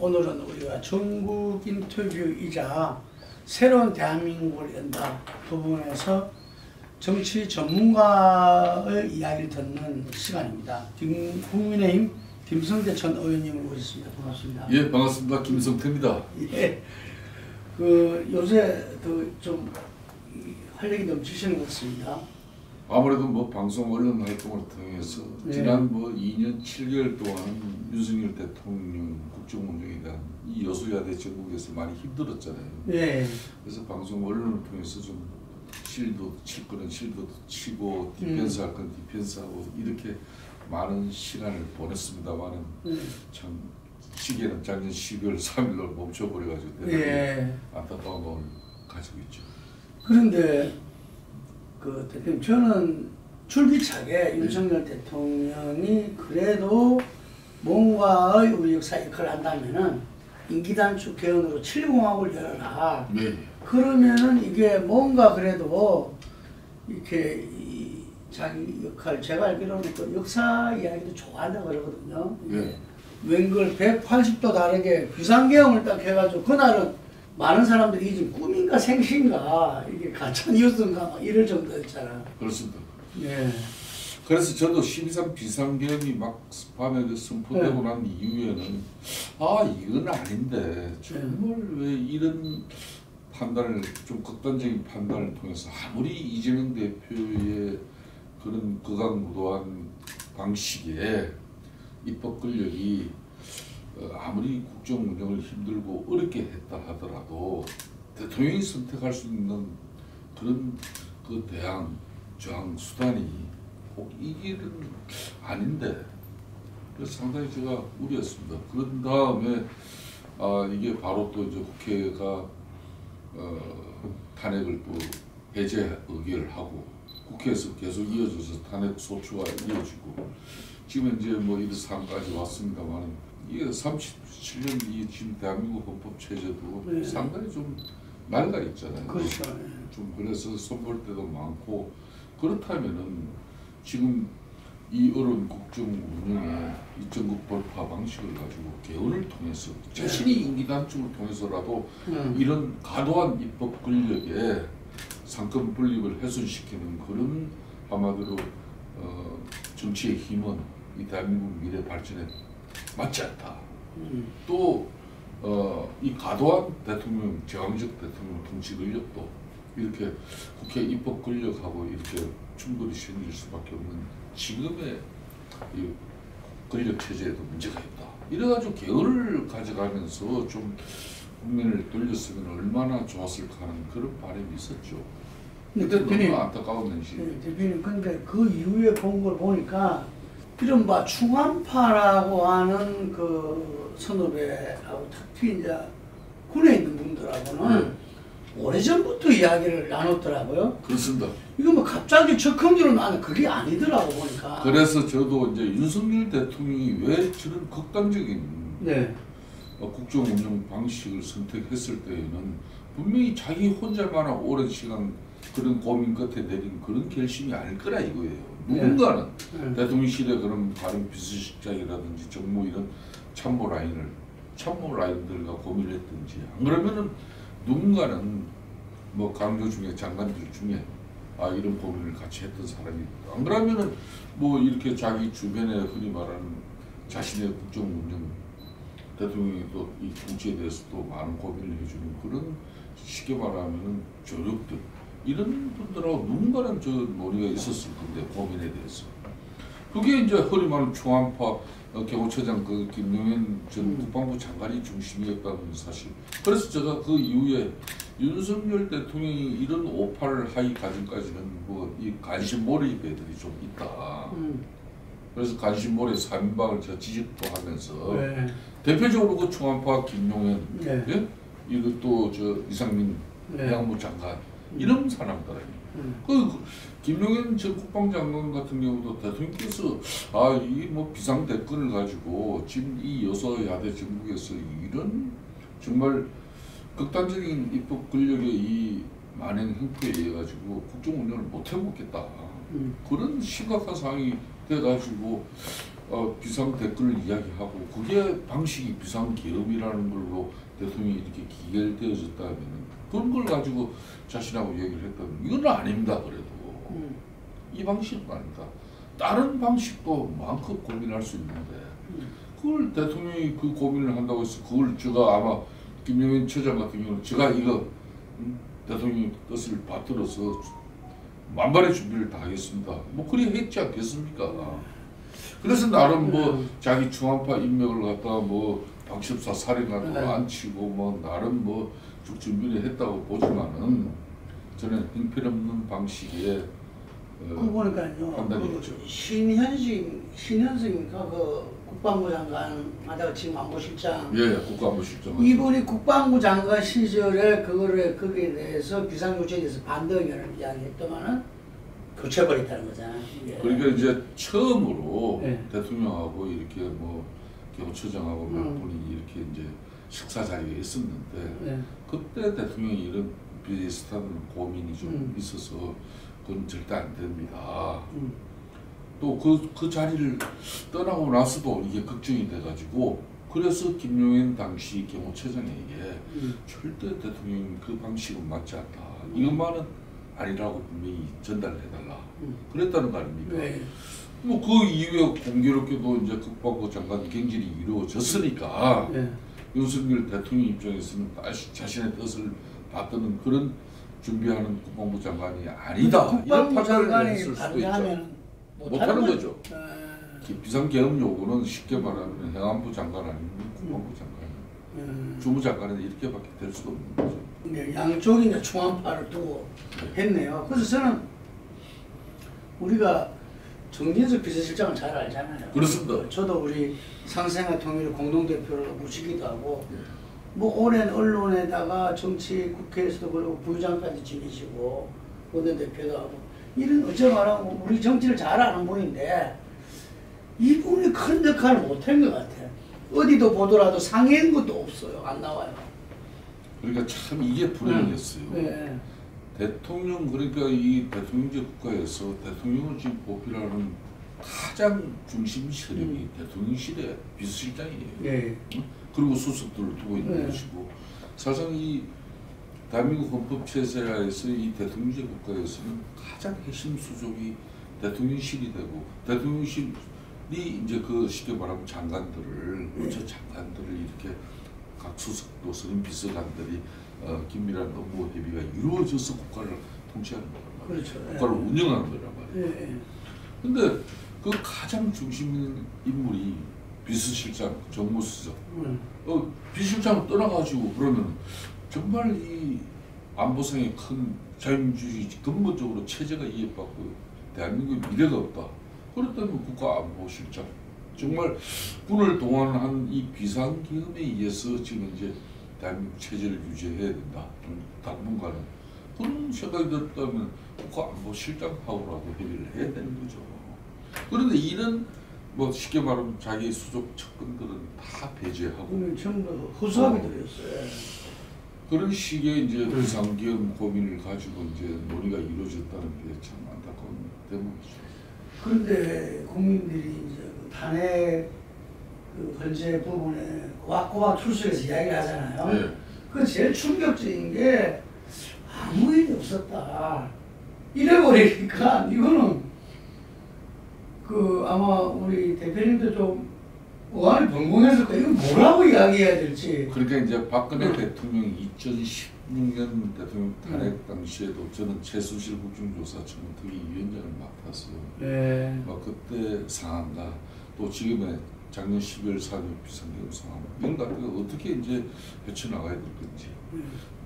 오늘은 우리가 전국 인터뷰이자 새로운 대한민국을 연다 부분에서 정치 전문가의 이야기를 듣는 시간입니다. 국민의힘 김성태 전 의원님을 모셨습니다. 반갑습니다. 예, 반갑습니다. 김성태입니다. 예, 요새 좀 활력이 넘치시는 것 같습니다. 아무래도 뭐 방송 언론 활동을 통해서 지난 2년 7개월 동안 윤석열 대통령 국정 운영에 대한 이 여소야대 전국에서 많이 힘들었잖아요. 네. 그래서 방송 언론을 통해서 좀 실도 칠 거는 실도 치고 디펜스 할 건 디펜스하고 이렇게 많은 시간을 보냈습니다만은 참 시계는 작년 12월 3일로 멈춰버려가지고 대단히 안타까운 마음을 가지고 있죠. 그런데 대표님, 저는 줄기차게 윤석열 대통령이 그래도 뭔가의 우리 역사 역할을 한다면은 임기단축 개헌으로 7공화국을 열어라. 네. 그러면은 이게 뭔가 그래도 이렇게 자기 역할, 제가 알기로는 그 역사 이야기도 좋아한다고 그러거든요. 네. 웬걸 180도 다르게 비상계엄을 딱 해가지고 그날은 많은 사람들이 이게 꿈인가 생신가 이게 가짜 뉴스인가 막 이럴 정도였잖아. 그렇습니다. 네. 그래서 저도 12.3 비상계엄이 막 밤에 선포되고 난 이후에는 이건 아닌데 정말 왜 이런 판단을 좀 극단적인 판단을 통해서 아무리 이재명 대표의 그런 극악무도한 방식의 입법 권력이 아무리 국정 운영을 힘들고 어렵게 했다 하더라도 대통령이 선택할 수 있는 그런 그 대항, 저항 수단이 꼭 이 길은 아닌데 그래서 상당히 제가 우려했습니다. 그런 다음에 이게 바로 또 이제 국회가 탄핵을 또 해제 의결을 하고 국회에서 계속 이어져서 탄핵 소추가 이어지고 지금 이제 뭐 이런 상황까지 왔습니다만 이게 37년 이 지금 대한민국 헌법 체제도 상당히 좀 낡아 있잖아요. 그렇죠. 좀 그래서 손볼 때도 많고 그렇다면은 지금 이 어려운 국정 운영에 이 전국 돌파 방식을 가지고 개헌을 통해서 자신이 임기 단축을 통해서라도 이런 과도한 입법 권력의 상권 분립을 훼손시키는 그런 한마디로 정치의 힘은 이 대한민국 미래 발전에 맞지 않다. 또 이 과도한 대통령, 제왕적 대통령 통치 권력도 이렇게 국회 입법 권력하고 이렇게 충돌이 생길 수밖에 없는 지금의 이 권력 체제에도 문제가 있다. 이래가지고 개헌을 가져가면서 좀 국민을 돌렸으면 얼마나 좋았을까 하는 그런 바람이 있었죠. 근데 너무 안타까운 현실. 대표님, 근데 그 이후에 본 걸 보니까 이른바 충암파라고 하는 그 선후배하고 특히 이제 군에 있는 분들하고는 오래전부터 이야기를 나눴더라고요. 그렇습니다. 이거 뭐 갑자기 적흥적으로 나는 그게 아니더라고 보니까. 그래서 저도 이제 윤석열 대통령이 왜 저런 극단적인 국정 운영 방식을 선택했을 때에는 분명히 자기 혼자만한 오랜 시간 그런 고민 끝에 내린 그런 결심이 아닐 거라 이거예요. 누군가는 대통령실에 그런 다른 비서실장이라든지 정무 이런 참모 라인들과 고민을 했든지 안 그러면은 누군가는 뭐 강조 중에 장관들 중에 이런 고민을 같이 했던 사람이 안 그러면은 뭐 이렇게 자기 주변에 흔히 말하는 자신의 국정 운영 대통령이 또 이 정치에 대해서 또 많은 고민을 해주는 그런 쉽게 말하면은 조력들 이런 분들하고 누군가는 저 머리가 있었을 건데 고민에 대해서 그게 이제 흔히 말하는 충암파 경호처장 그 김용현 전 국방부 장관이 중심이었다는 사실. 그래서 제가 그 이후에 윤석열 대통령이 이런 오팔 하이 과정까지는 뭐 이 관심 몰입애들이 좀 있다. 그래서 관심 몰입 3인방을 제가 지적도 하면서 대표적으로 그 충암파 김용현 이것도 저 이상민 해양부 장관 이런 사람들 그 김용현 전 국방장관 같은 경우도 대통령께서 이 뭐 비상 대권을 가지고 지금 이 여소야대 전국에서 이런 정말 극단적인 입법 권력의 이 만행 행포에 의해 가지고 국정 운영을 못 해먹겠다 그런 심각한 상황이 돼 가지고 비상 댓글을 이야기하고 그게 방식이 비상계엄이라는 걸로 대통령이 이렇게 기결되어졌다면 그런 걸 가지고 자신하고 얘기를 했다면 이건 아닙니다. 그래도 이 방식은 아닙니다. 다른 방식도 마음껏 고민할 수 있는데 그걸 대통령이 그 고민을 한다고 해서 그걸 제가 아마 김영인 처장 같은 경우는 제가 이거 대통령의 뜻을 받들어서 만반의 준비를 다 하겠습니다. 뭐 그리 했지 않겠습니까? 그래서 나름 뭐 자기 중앙파 인맥을 갖다가 뭐 방첩사 사령관으로 앉히고 뭐 나름 뭐 쭉 준비를 했다고 보지만은 저는 형편없는 방식의 그 보니까요. 판단이었죠. 신현승인가 그 국방부 장관 하다가 지금 안보실장. 예, 국가안보실장. 이분이 국방부 장관 시절에 그거를 거기에 대해서 비상조치에 대해서 반대 의견을 이야기했더만은 교체버렸다는 거잖아요. 예. 그러니까 이제 처음으로 네. 대통령하고 이렇게 뭐 경호처장하고 몇 음. 분이 이렇게 이제 식사 자리에 있었는데 네. 그때 대통령이 이런 비슷한 고민이 좀 있어서 그건 절대 안 됩니다. 또 그 자리를 떠나고 나서도 이게 걱정이 돼가지고 그래서 김용현 당시 경호처장에게 절대 대통령이 그 방식은 맞지 않다. 이것만은 아니라고 분명히 전달해달라. 그랬다는 거 아닙니까? 네. 뭐 그 이후에 공교롭게도 이제 국방부 장관 경질이 이루어졌으니까 네. 윤석열 대통령 입장에서는 다시 자신의 뜻을 받드는 그런 준비하는 국방부 장관이 아니다. 이런 국방부 판단을 장관이 했을 수도 있죠. 반대하면 못하는 거죠. 네. 비상계엄 요구는 쉽게 말하면 행안부 장관 아니면 국방부 장관, 주무장관은 이렇게밖에 될 수도 없는 거죠. 네, 양쪽이 이제 중앙파를 두고 했네요. 그래서 저는 우리가 정진석 비서실장을 잘 알잖아요. 그렇습니다. 저도 우리 상생과 통일 공동대표를 모시기도 하고 뭐 오랜 언론에다가 정치 국회에서도 그러고 부의장까지 지내시고 원내대표도 하고 이런 어쩌 말하고 우리 정치를 잘 아는 분인데 이분이 큰 역할을 못한 것 같아요. 어디도 보더라도 상의한 것도 없어요. 안 나와요. 그러니까 참 이게 불행했어요. 네. 대통령 그러니까 이 대통령제 국가에서 대통령을 지금 보필하는 가장 중심 세력이 대통령실의 비서실장이에요. 네. 그리고 수석들을 두고 있는 네. 것이고 사실상 이 대한민국 헌법 체제하에서 이 대통령제 국가에서는 가장 핵심 수족이 대통령실이 되고 대통령실이 이제 그 쉽게 말하면 장관들을 부처 장관들을 이렇게 각 수석도 선임 비서관들이 긴밀한 업무 협의가 이루어져서 국가를 통치하는 거란 말이에요. 그렇죠. 국가를 운영하는 거란 말이에요. 네. 근데 그 가장 중심 인물이 비서실장, 정무수석, 비서실장을 떠나가지고 그러면 정말 이 안보상의 큰 자유민주주의 근본적으로 체제가 이해받고 대한민국의 미래가 없다. 그렇다면 국가안보실장 정말 군을 동원한 이 비상계엄에 의해서 지금 이제 대한민국 체제를 유지해야 된다. 당분간은 그런 생각이 들었다면 국가안보실장하고라도 협의를 해야 되는 거죠. 그런데 이런 뭐 쉽게 말하면 자기 수족 측근들은 다 배제하고 전부 허수아비 들렸어요. 그런 식의 이제 비상계엄 고민을 가지고 이제 논의가 이루어졌다는 게 참 안타까운 대목이죠. 그런데 국민들이 이제 그 탄핵 그 헌재 부분에 꼬박꼬박 출석해서 이야기를 하잖아요. 네. 그 제일 충격적인 게 아무 일이 없었다. 이래버리니까 이거는 그 아마 우리 대표님도 좀 의안이 벙벙했을 거예요. 이거 뭐라고 이야기해야 될지. 그러니까 이제 박근혜 대통령이 2016년 대통령 탄핵 당시에도 저는 최순실 국정조사 청문특위위원장을 맡아서 네. 그때 상황과 또 지금의 작년 12월 4일 비상계엄 상황 이런 것들을 어떻게 이제 헤쳐나가야 될 건지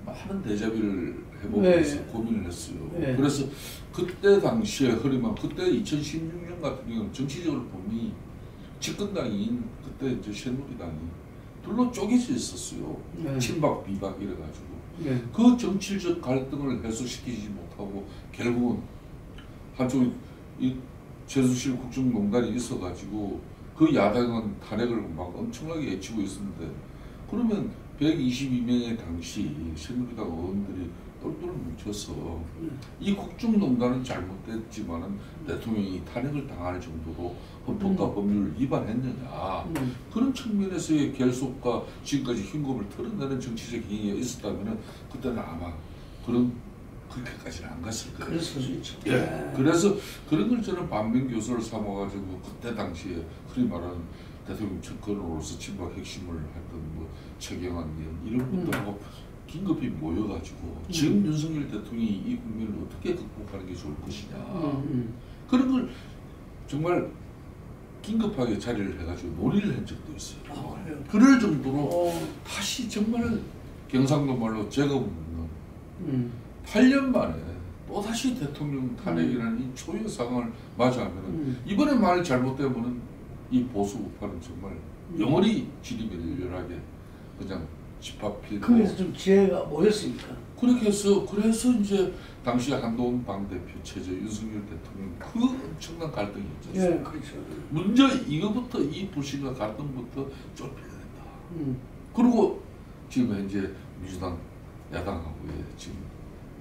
많은 대자비를 해보면서 네. 고민을 했어요. 네. 그래서 그때 당시에 흐리면 그때 2016년 같은 경우는 정치적으로 보니 집권당인 그때 이제 새누리당이 둘로 쪼개져 있었어요. 네. 친박 비박 이래가지고 네. 그 정치적 갈등을 해소시키지 못하고 결국은 한쪽 이 최순실 국정농단이 있어가지고 그 야당은 탄핵을 막 엄청나게 외치고 있었는데 그러면 122명의 당시 새누리당 의원들이 똘똘 뭉쳐서 이 국정농단은 잘못됐지만은 대통령이 탄핵을 당할 정도로 헌법과 법률을 위반했느냐 그런 측면에서의 결속과 지금까지 흉금을 털어내는 정치적 행위가 있었다면은 그때는 아마 그렇게까지는 안 갔을 거예요. 그럴 수 있죠. 예. 그래서 그런 걸 저는 반면교사를 삼아가지고 그때 당시에 흔히 말하는 대통령 측근으로서 친박 핵심을 했던 뭐 최경환 의원 이런 분들하고 긴급히 모여가지고 지금 윤석열 대통령이 이 국면을 어떻게 극복하는 게 좋을 것이냐 그런 걸 정말 긴급하게 자리를 해가지고 논의를 한 적도 있어요. 그럴 정도로 다시 정말 경상도 말로 죄가 없는 8년 만에 또다시 대통령 탄핵이라는 이 초유의 상황을 맞이하면 이번에 말 잘못되면 이 보수 우파는 정말 영원히 지리멸렬하게 그냥 집합필고 그래서 좀 지혜가 뭐였습니까? 그래서 이제 당시 한동훈 당대표 체제 윤석열 대통령 그 엄청난 갈등이 있었어요. 예, 그렇죠. 먼저 이거부터 이 불신과 갈등부터 좁혀야 된다. 그리고 지금 현재 민주당 야당하고의 지금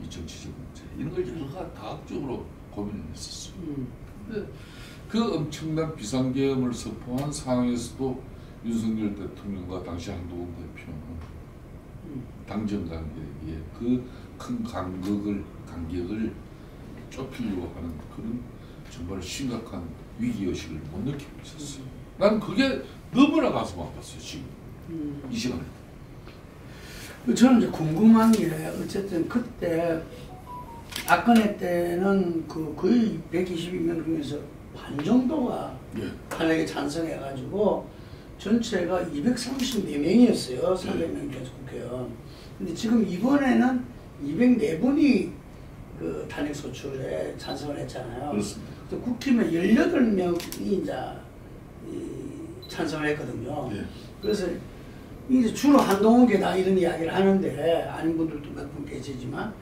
이 정치적 문제 이런 걸 여러 다각적으로 고민을 했었어요. 근데 그 엄청난 비상계엄을 선포한 상황에서도 윤석열 대통령과 당시 한동훈 대표는 당정 관계에 그 큰 간격을 좁히려고 하는 그런 정말 심각한 위기의식을 못 느끼고 있었어요. 난 그게 너무나 가슴 아팠어요, 지금. 이 시간에. 저는 이제 궁금한 게 어쨌든 그때 박근혜 때는 그 거의 122명 중에서 반 정도가 탄핵에 찬성해가지고 전체가 234명이었어요. 300명 국회의원. 근데 지금 이번에는 204분이 그 탄핵 소추에 찬성을 했잖아요. 그렇습니다. 국회의원 18명이 이제 찬성을 했거든요. 그래서 이제 주로 한동훈계다 이런 이야기를 하는데 아닌 분들도 몇 분 계시지만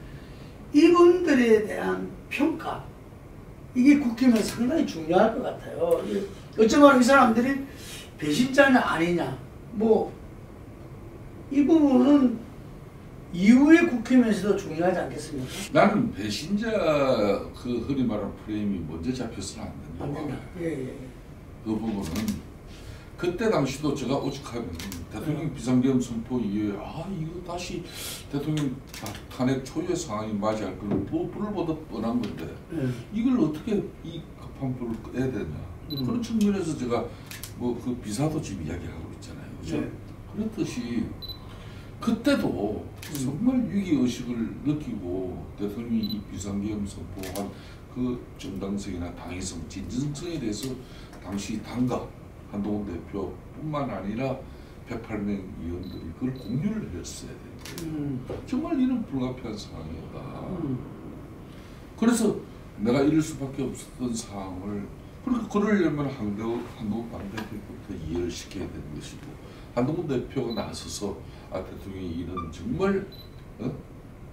이분들에 대한 평가 이게 국회의원 상당히 중요할 것 같아요. 어쩌면 이 사람들이 배신자냐 아니냐 뭐 이 부분은 이후에 국회의원에서도 중요하지 않겠습니까? 나는 배신자 그 흔히 말하는 프레임이 먼저 잡혀서는 안 된다. 예. 그 부분은 그때 당시도 제가 오죽하면 대통령 비상계엄 선포 이후에 이거 다시 대통령 탄핵 초유의 상황이 맞이할 거는 뭐 불을 보듯 뻔한 건데 이걸 어떻게 이 급한 불을 끄야 되냐 그런 측면에서 제가 뭐 그 비사도 지금 이야기하고 있잖아요. 그죠? 그렇듯이 그때도 정말 위기의식을 느끼고 대통령이 이 비상계엄 선포한 그 정당성이나 당위성, 진정성에 대해서 당시 당과 한동훈 대표뿐만 아니라 108명 의원들이 그걸 공유를 했어야 되는 거예요. 정말 이런 불가피한 상황이었다. 그래서 내가 이럴 수밖에 없었던 상황을 그러려면 한동훈 당대표부터 이해를 시켜야 되는 것이고 한동훈 대표가 나서서 대통령이 이런 정말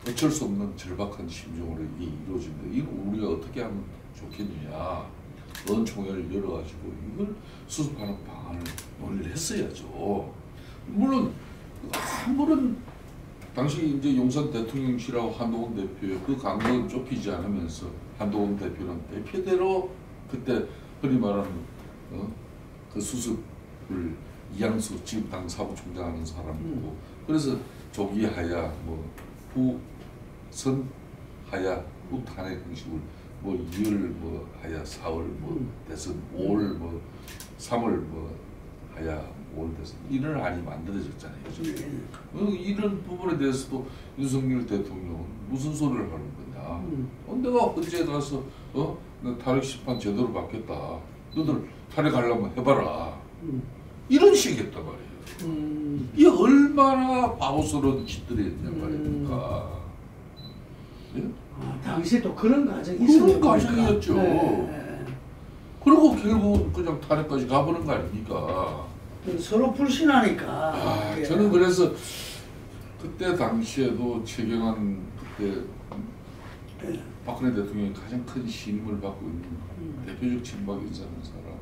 어쩔 수 없는 절박한 심정으로 이게 이루어진다. 이거 우리가 어떻게 하면 좋겠느냐. 의원총회를 열어가지고 이걸 수습하는 방안을 논의를 했어야죠. 물론 아무런 당시 이제 용산 대통령실하고 한동훈 대표의 그 간격을 좁히지 않으면서 한동훈 대표는 대표대로 그때 흔히 말하는 그 수습을 이양수 지금 당 사무총장 하는 사람이고 그래서 조기하야 뭐 후선 하야 후 탄핵 형식을 뭐 2월 뭐 하야 4월 뭐 대선 5월 뭐 3월 뭐 하야 5월 대선 이런 안이 만들어졌잖아요. 이런 부분에 대해서도 윤석열 대통령은 무슨 소리를 하는 거냐. 내가 언제 가서 탄핵 심판 제대로 받겠다. 너들 탄핵하려면 해봐라. 이런 식이었단 말이에요. 이게 얼마나 바보스러운 짓들이었냐 말입니까. 예? 당시에 또 그런 과정이 그런 과정이었죠. 네. 그리고 결국 그냥 탄핵까지 가보는 거 아닙니까. 서로 불신하니까. 저는 그래서 그때 당시에도 최경환 그때 박근혜 대통령이 가장 큰 신임을 받고 있는 대표적 친박 인사하는 사람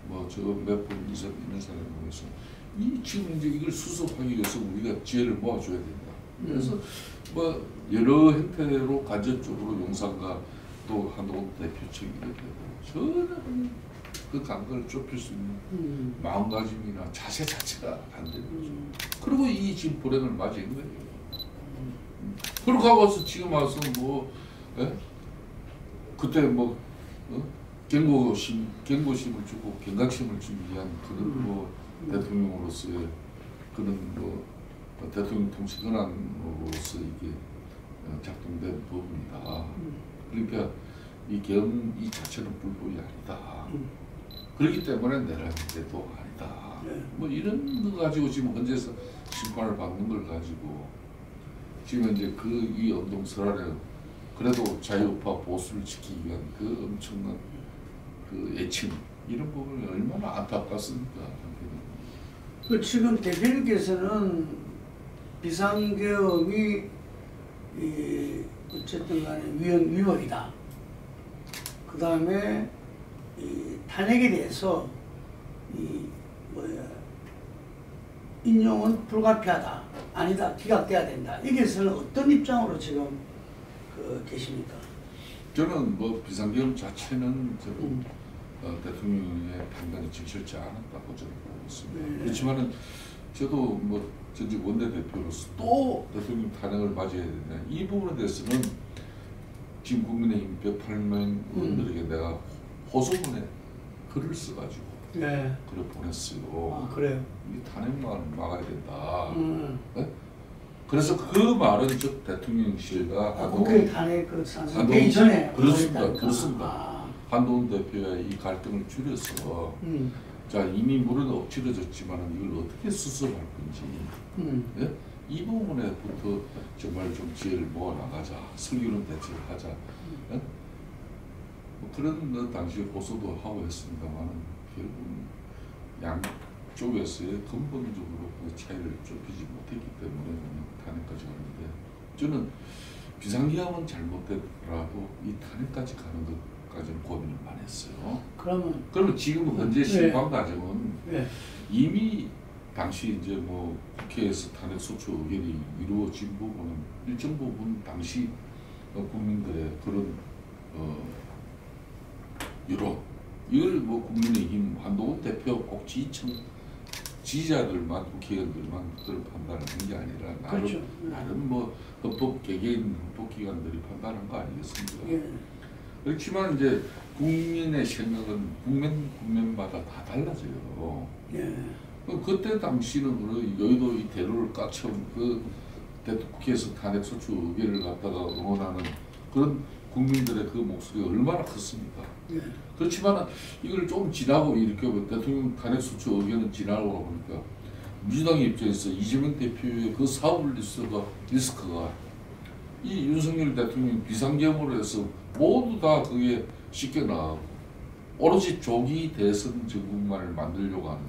뭐 저 몇 분 있는 사람을 보면서 지금 이제 이걸 수습하기 위해서 우리가 지혜를 모아줘야 된다. 그래서 뭐 여러 형태로 간접적으로 용산과 또 한동훈 대표 책임이 되고 전혀 그 간격을 좁힐 수 있는 마음가짐이나 자세 자체가 안 되는 거죠. 그리고 이 지금 불행을 맞이한 거예요. 그러고 와서 지금 와서 뭐 그때 뭐 경고심을 주고 경각심을 주기 위한 그런 뭐 대통령으로서의 그런 뭐 대통령 통치 권한으로서 이게 작동된 부분이다. 그러니까 이 계엄 이 자체는 불법이 아니다. 그렇기 때문에 내란 때도 아니다. 뭐 이런 거 가지고 지금 현재에서 심판을 받는 걸 가지고 지금 이제 이 운동설 안에 그래도 자유우파 보수를 지키기 위한 그 엄청난 그 애칭 이런 부분이 얼마나 안타깝습니까? 그 지금 대표님께서는 비상계엄이 어쨌든 간에 위헌이다. 그 다음에 탄핵에 대해서 인용은 불가피하다. 아니다. 기각돼야 된다. 여기에서는 어떤 입장으로 지금 계십니까? 저는 뭐 비상계엄 자체는 저는 대통령의 판단이 적절치 않았다고 저는 보고 있습니다. 그렇지만은 저도 뭐 전직 원내대표로서 또 대통령 탄핵을 맞이해야 되냐 이 부분에 대해서는 지금 국민의힘 108명 의원들에게 내가 호소문에 글을 써가지고 글을 보냈어요. 아, 그래요? 이 탄핵만 막아야 된다. 네? 그래서 그 말은 저 대통령실과 국회 탄핵 그 상정되기 전에 그렇습니다. 그렇습니다. 한동훈 대표의 이 갈등을 줄여서 자 이미 물은 엎질러졌지만 이걸 어떻게 수습할 건지 예? 이 부분에부터 정말 좀 지혜를 모아 나가자. 슬기로운 대책을 하자. 예? 뭐 그런 당시에 호소도 하고 했습니다만 결국은 양쪽에서의 근본적으로 그 차이를 좁히지 못했기 때문에 탄핵까지 갔는데 저는 비상계엄은 잘못되더라도 이 탄핵까지 가는 것까지는 고민을 많이 했어요. 그러면 지금 현재 심판 과정은 이미 당시 이제 뭐 국회에서 탄핵 소추 의견이 이루어진 부분은 일정 부분 당시 국민들의 그런 여론 이걸 뭐 국민의힘 한동훈 대표 꼭 지지자들만 국회의원들만 그걸 판단하는 게 아니라 나름 뭐 헌법 개개인 헌법기관들이 판단한 거 아니겠습니까? 그렇지만 이제 국민의 생각은 국민마다 다 달라져요. 그때 당시는 여의도 이 대로를 까쳐온 그 국회에서 탄핵 소추 의견을 갖다가 응원하는 그런 국민들의 그 목소리가 얼마나 컸습니까? 그렇지만 이걸 좀 지나고 이렇게 대통령 탄핵 소추 의견은 지나고 보니까 민주당 입장에서 이재명 대표의 그 사업 리스크가 이 윤석열 대통령 비상계엄으로 해서 모두 다 그게 씻겨나가고 오로지 조기 대선 정국만을 만들려고 하는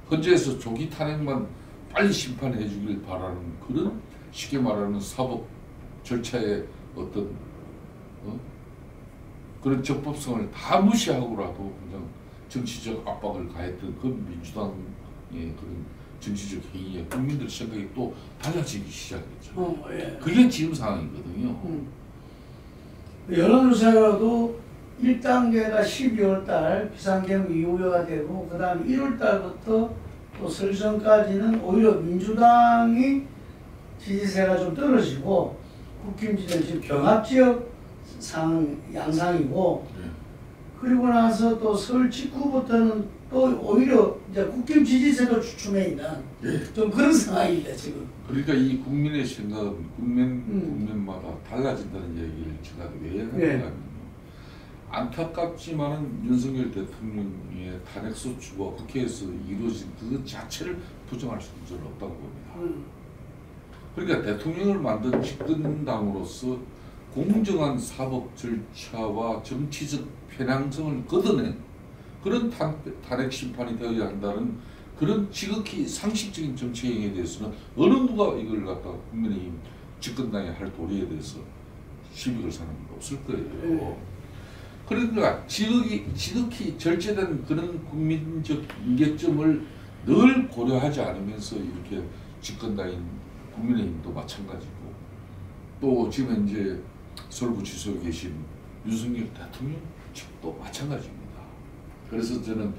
현재에서 조기 탄핵만 빨리 심판해 주길 바라는 그런 쉽게 말하는 사법 절차의 어떤 그런 적법성을 다 무시하고라도 그냥 정치적 압박을 가했던 그 민주당의 그런 정치적 행위에 국민들 생각이 또 달라지기 시작했죠. 그게 지금 상황이거든요. 여론조사로도 1단계가 12월 달 비상계엄 이후가 되고 그 다음 1월 달부터 또 설전까지는 오히려 민주당이 지지세가 좀 떨어지고 국힘 지지는 지금 경합지역 양상이고 그리고 나서 또 설 직후부터는 또 오히려 이제 국힘 지지세도 주춤해 있는 좀 그런 상황입니다 지금. 그러니까 이 국민의 생각은 국민마다 달라진다는 얘기를 제가 왜 하냐면 안타깝지만은 윤석열 대통령의 탄핵 소추가 국회에서 이루어진 그 자체를 부정할 수는 없다고 봅니다. 그러니까 대통령을 만든 집권당으로서 공정한 사법 절차와 정치적 편향성을 걷어낸 그런 탄핵 심판이 되어야 한다는 그런 지극히 상식적인 정치 행위에 대해서는 어느 누가 이걸 갖다 국민의힘 집권당의 할 도리에 대해서 시비 걸 사람은 없을 거예요. 그러니까 지극히 절제된 그런 국민적 인계점을 늘 고려하지 않으면서 이렇게 집권당인 국민의힘도 마찬가지고 또 지금 이제 서울구치소에 계신 윤석열 대통령 측도 마찬가지입니다. 그래서 저는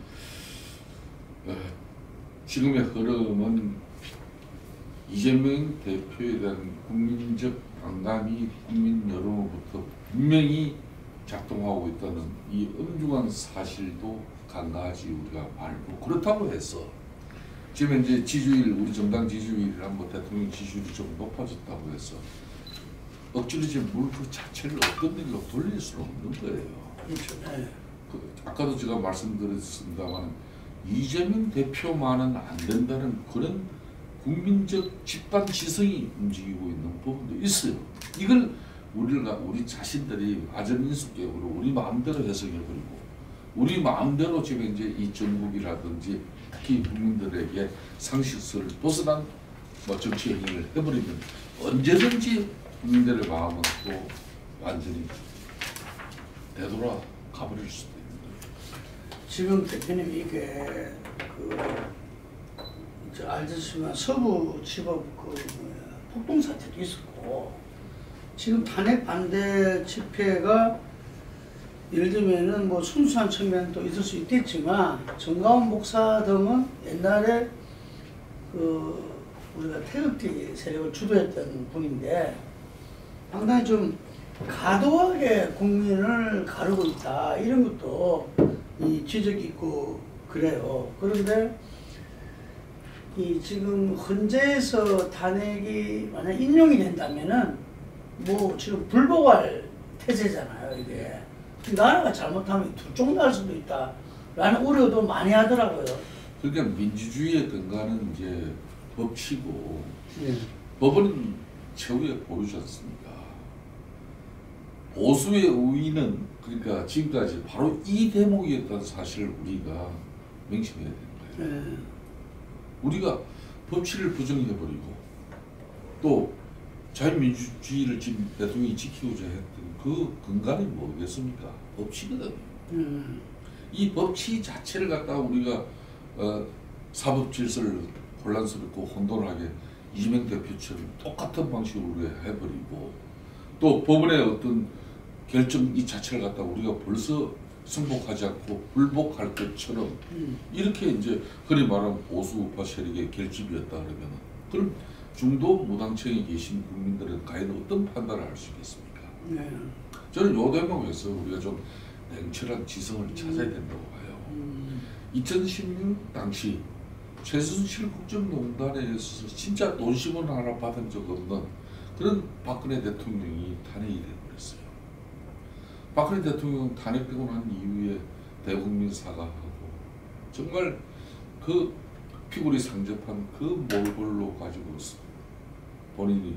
지금의 흐름은 이재명 대표에 대한 국민적 반감이 국민 여론으로부터 분명히 작동하고 있다는 이 엄중한 사실도 간과하지 우리가 말고, 그렇다고 해서 지금 이제 지지율, 우리 정당 지지율이랑 뭐 대통령 지지율이 좀 높아졌다고 해서 억지로 지금 그 자체를 어떤 일로 돌릴 수는 없는 거예요. 그렇죠. 네. 아까도 제가 말씀드렸습니다만 이재명 대표만은 안 된다는 그런 국민적 집단 지성이 움직이고 있는 부분도 있어요. 이걸 우리 자신들이 아전인수격으로 우리 마음대로 해석해버리고 우리 마음대로 지금 이제 이 정국이라든지 특히 국민들에게 상식선을 벗어난 뭐 정치 행위를 해버리면 언제든지 국민들의 마음은 또 완전히 되돌아 가버릴 수도 있는 거예요. 지금 대표님 이게 알다시피 서부지법 폭동 사태도 있었고 지금 탄핵 반대 집회가 예를 들면은 뭐 순수한 측면도 있을 수 있겠지만 정가원 목사 등은 옛날에 우리가 태극기 세력을 주도했던 분인데 상당히 좀 과도하게 국민을 가르고 있다 이런 것도 이 지적이 있고 그래요. 그런데 이 지금 헌재에서 탄핵이 만약 인용이 된다면은 뭐 지금 불복할 태세잖아요 이게. 나라가 잘못하면 둘중 날 수도 있다라는 우려도 많이 하더라고요. 그러니까 민주주의의 근간은 이제 법치고 네. 법은 최후의 보루지 않습니까? 보수의 우위는 그러니까 지금까지 바로 이 대목이었다는 사실을 우리가 명심해야 된다. 네. 우리가 법치를 부정해버리고 또 자유민주주의를 지금 대통령이 지키고자 했던 그 근간이 뭐겠습니까? 법치거든요. 이 법치 자체를 갖다가 우리가 사법 질서를 혼란스럽고 혼돈하게 이재명 대표처럼 똑같은 방식으로 우리가 해버리고 또 법원의 어떤 결정 이 자체를 갖다가 우리가 벌써 승복하지 않고 불복할 것처럼 이렇게 이제 흔히 말하는 보수 우파 세력의 결집이었다 그러면 그럼 중도 무당층에 계신 국민들은 과연 어떤 판단을 할 수 있겠습니까? 네. 저는 요 대목에서 우리가 좀 냉철한 지성을 찾아야 된다고 봐요. 2016 당시 최순실 국정농단에 있어서 진짜 논심원 하나 받은 적 없는 그런 박근혜 대통령이 탄핵이 되어버렸어요. 박근혜 대통령 탄핵되고 난 이후에 대국민 사과하고 정말 그 피골이 상접한 그 몰골로 가지고 본인이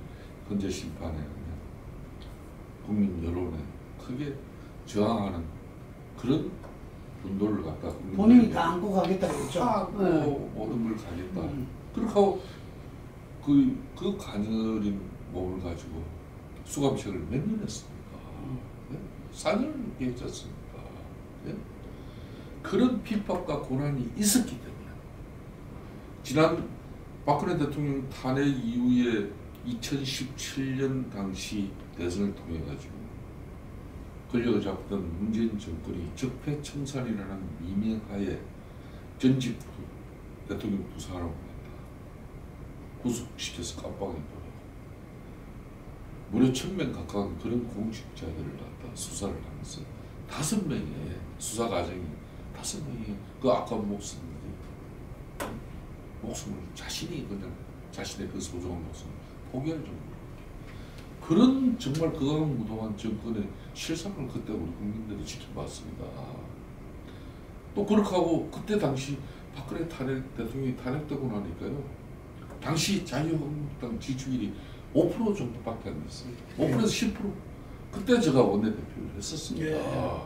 헌재 심판에 국민 여론에 크게 저항하는 그런 운동을 갖다 본인이 다 안고 가겠다 그랬죠. 안고 네. 모든 걸 가겠다. 그렇게 하고 그 가녀린 몸을 가지고 수감식을 몇 년 했습니까? 네? 4년을 했지 않습니까? 네? 그런 핍박과 고난이 있었기 때문에 지난 박근혜 대통령 탄핵 이후에 2017년 당시 대선을 통해 가지고 권력을 잡던 문재인 정권이 적폐청산이라는 미명하에 전직 대통령 두 사람을 갖다 구속시켜서 깜빵에 보내고 무려 1000명 가까운 그런 공직자들을 갖다 수사를 하면서 5명의 수사 과정이 5명이 그 아까운 목숨을 자신이 그냥 자신의 그 소중한 목숨을 포기할 정도로 그런 정말 극악무도한 정권의 실상을 그때 우리 국민들이 지켜봤습니다. 또 그렇게 하고 그때 당시 박근혜 대통령이 탄핵되고 나니까요. 당시 자유한국당 지지율이 5% 정도밖에 안 됐어요. 5%에서 10%. 그때 제가 원내대표를 했었습니다.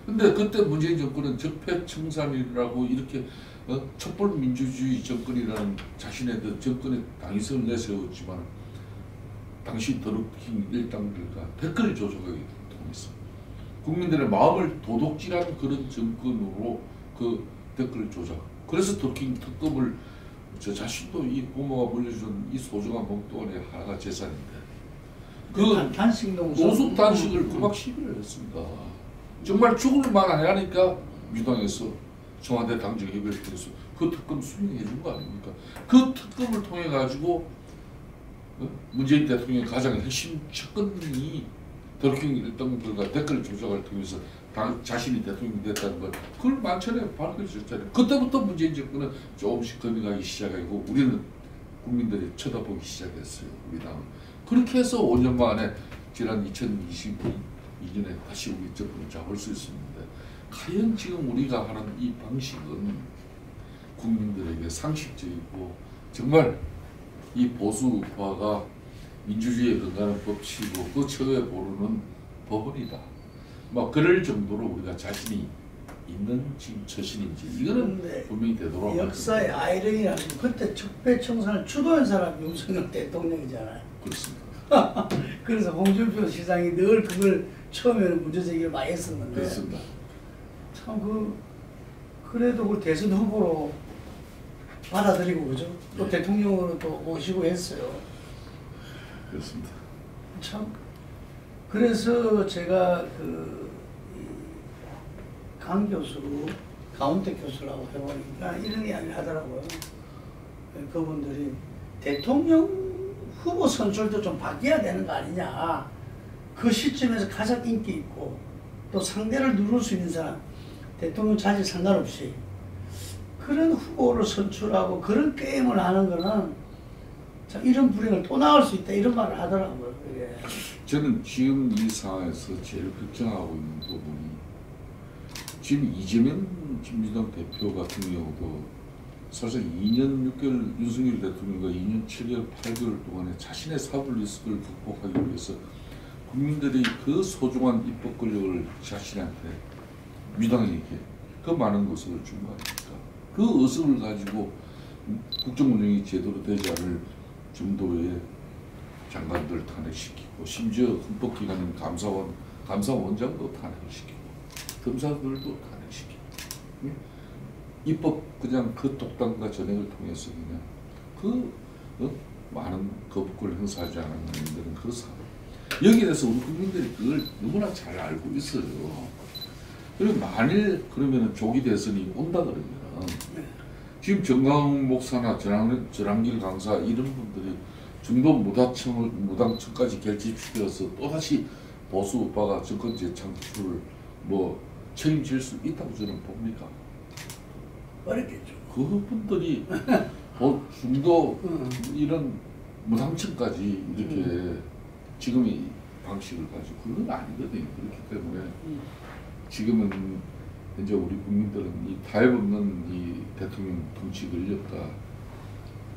근데 그때 문재인 정권은 적폐청산이라고 이렇게 촛불 민주주의 정권이라는 자신의 그 정권의 당위성을 내세웠지만 당시 더럽힌 일당들과 댓글 조작하기 통해서 국민들의 마음을 도둑질한 그런 정권으로 그 댓글 조작. 그래서 더럽힌 특검을 저 자신도 이 부모가 물려준 이 소중한 목돈의 하나가 재산인데 그 노숙 단식을 9박 10일을 했습니다. 정말 죽을 만하니까 민주당에서 청와대 당정협의를 통해서 그 특검 수행해 준 거 아닙니까? 그 특검을 통해 가지고 문재인 대통령의 가장 핵심 측근이 더러킹 일당들과 댓글 조작을 통해서 자신이 대통령이 됐다는 걸 그걸 만천에 밝혀졌잖아요. 그때부터 문재인 정권은 조금씩 겁이 가기 시작하고 우리는 국민들이 쳐다보기 시작했어요. 우리 당은. 그렇게 해서 5년 만에 지난 2022년에 다시 우리 정권을 잡을 수 있었는데 과연 지금 우리가 하는 이 방식은 국민들에게 상식적이고 정말 이 보수파가 민주주의에 근간한 법치고 그 처에 모르는 법원이다. 막 그럴 정도로 우리가 자신이 있는 지금 처신인지 이거는 분명히 되돌아가야 역사의 아이러니라는 그때 적폐청산을 주도한 사람이 윤석열 대통령이잖아요. 그렇습니다. 그래서 홍준표 시장이 늘 그걸 처음에는 문제제기를 많이 했었는데 그렇습니다. 참 그래도 그 대선 후보로 받아들이고 그죠? 또 네. 대통령으로 또 모시고 했어요. 그렇습니다. 참 그래서 제가 강 교수, 가운데 교수라고 해보니까 이런 이야기를 하더라고요. 그분들이 대통령 후보 선출도 좀 바뀌어야 되는 거 아니냐. 그 시점에서 가장 인기 있고 또 상대를 누를 수 있는 사람, 대통령 자질 상관없이 그런 후보를 선출하고 그런 게임을 하는 거는 참 이런 불행을 또 나올 수 있다 이런 말을 하더라고요. 그게. 저는 지금 이 상황에서 제일 걱정하고 있는 부분이 지금 이재명 민주당 대표 같은 경우도 사실 2년 6개월 윤석열 대통령과 2년 7개월 8개월 동안에 자신의 사법 리스크를 극복하기 위해서 국민들이 그 소중한 입법 권력을 자신한테 민주당에게 그 많은 것을 준 거 아닙니까? 그 의석을 가지고 국정 운영이 제대로 되지 않을 정도의 장관들 탄핵시키고 심지어 헌법기관인 감사원장도 탄핵시키고 검사들도 탄핵시키고 입법 그냥 그 독단과 전행을 통해서 그냥 많은 거부권을 행사하지 않았는 그 사람 여기에 대해서 우리 국민들이 그걸 너무나 잘 알고 있어요. 그리고 만일 그러면은 조기 대선이 온다 그러면 지금 정강 목사나 전한길 강사 이런 분들이 중도 무당층까지 결집시켜서 또다시 보수 우파가 정권 재창출을 책임질 수 있다고 저는 봅니까? 어렵겠죠. 그분들이 중도 이런 무당층까지 이렇게 지금의 방식을 가지고 그건 아니거든요. 그렇기 때문에 지금은 이제 우리 국민들은 이 타협 없는 이 대통령 통치 권력과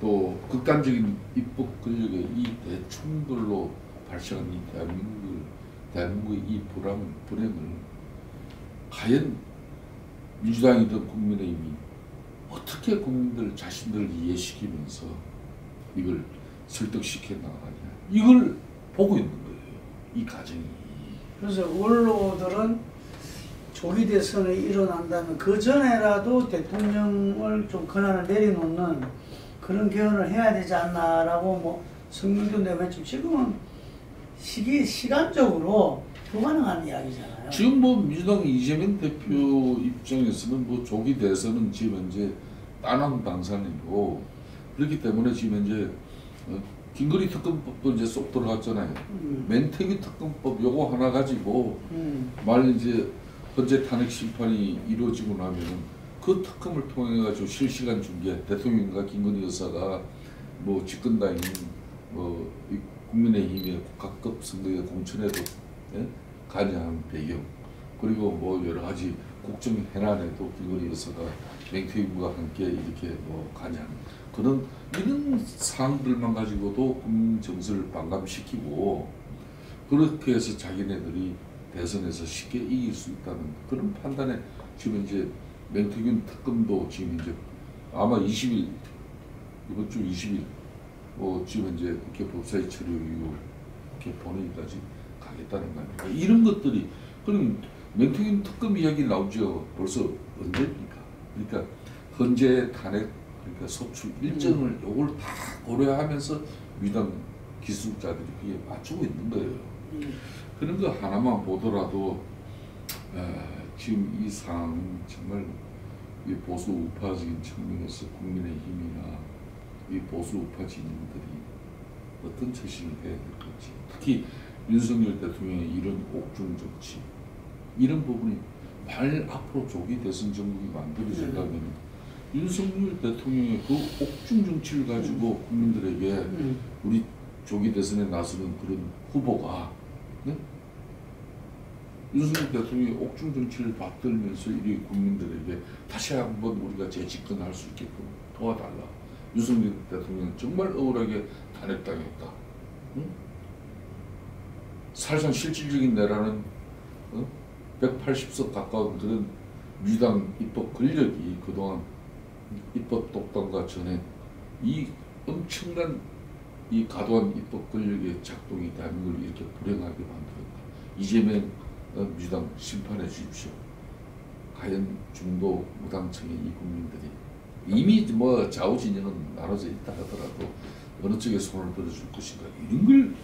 또 극단적인 입법 권력의 이 대충돌로 발생한 이 대한민국의 이 불행을 과연 민주당이든 국민의힘이 어떻게 국민들 자신들을 이해시키면서 이걸 설득시켜 나가냐 이걸 보고 있는 거예요. 이 과정이. 그래서 원로들은 조기 대선이 일어난다면 그 전에라도 대통령을 좀 권한을 내려놓는 그런 개헌을 해야 되지 않나라고 성명도 내봤지만 지금은 시간적으로 불가능한 이야기잖아요. 지금 민주당 이재명 대표 입장에서는 조기 대선은 지금 현재 따남 당선이고 그렇기 때문에 지금 현재 김건희 특검법도 이제 쏙 들어갔잖아요. 맹태규 특검법 요거 하나 가지고 만일 이제 헌재 탄핵 심판이 이루어지고 나면은 그 특검을 통해 가지고 실시간 중계 대통령과 김건희 여사가 집권당인 국민의힘의 국가급 선거의 공천에도 관여한 배경 그리고 여러 가지 국정 현안에도 김건희 여사가 맹태규와 함께 이렇게 관여하는 그런 이런 사항들만 가지고도 국민 정서를 반감시키고 그렇게 해서 자기네들이 대선에서 쉽게 이길 수 있다는 그런 판단에 지금 이제 맹태균 특검도 지금 이제 아마 20일 이번 주 20일 지금 이제 국회 법사위 처리 이후 국회 본회의까지 가겠다는 거 아닙니까? 이런 것들이 그럼 맹태균 특검 이야기 나오죠. 벌써 언제입니까? 그러니까 헌재 탄핵 그러니까 소추 일정을 요걸 다 고려하면서 민주당 기술자들이 그게 맞추고 있는 거예요. 그런 거 하나만 보더라도 지금 이 상황은 정말 이 보수 우파적인 측면에서 국민의힘이나 이 보수 우파 진영들이 어떤 처신을 해야 될 건지, 특히 윤석열 대통령의 이런 옥중 정치, 이런 부분이 만일 앞으로 조기 대선 정국이 만들어진다면 윤석열 대통령의 그 옥중 정치를 가지고 국민들에게 우리 조기 대선에 나서는 그런 후보가, 네? 윤석열 대통령이 옥중 정치를 받들면서 이 국민들에게 다시 한번 우리가 재집권할 수 있게끔 도와달라. 윤석열 대통령은 정말 억울하게 탄핵당했다. 응? 사실상 실질적인 내라는 180석 가까운 그런 민주당 입법 권력이 그동안 입법 독단과 전에 이 엄청난 이 과도한 입법 권력의 작동이 대한민국을 이렇게 불행하게 만들었다. 이재명 민주당 심판해 주십시오. 과연 중도 무당층의 이 국민들이 이미 뭐 좌우 진영은 나눠져 있다 하더라도 어느 쪽에 손을 들어줄 것인가, 이런 걸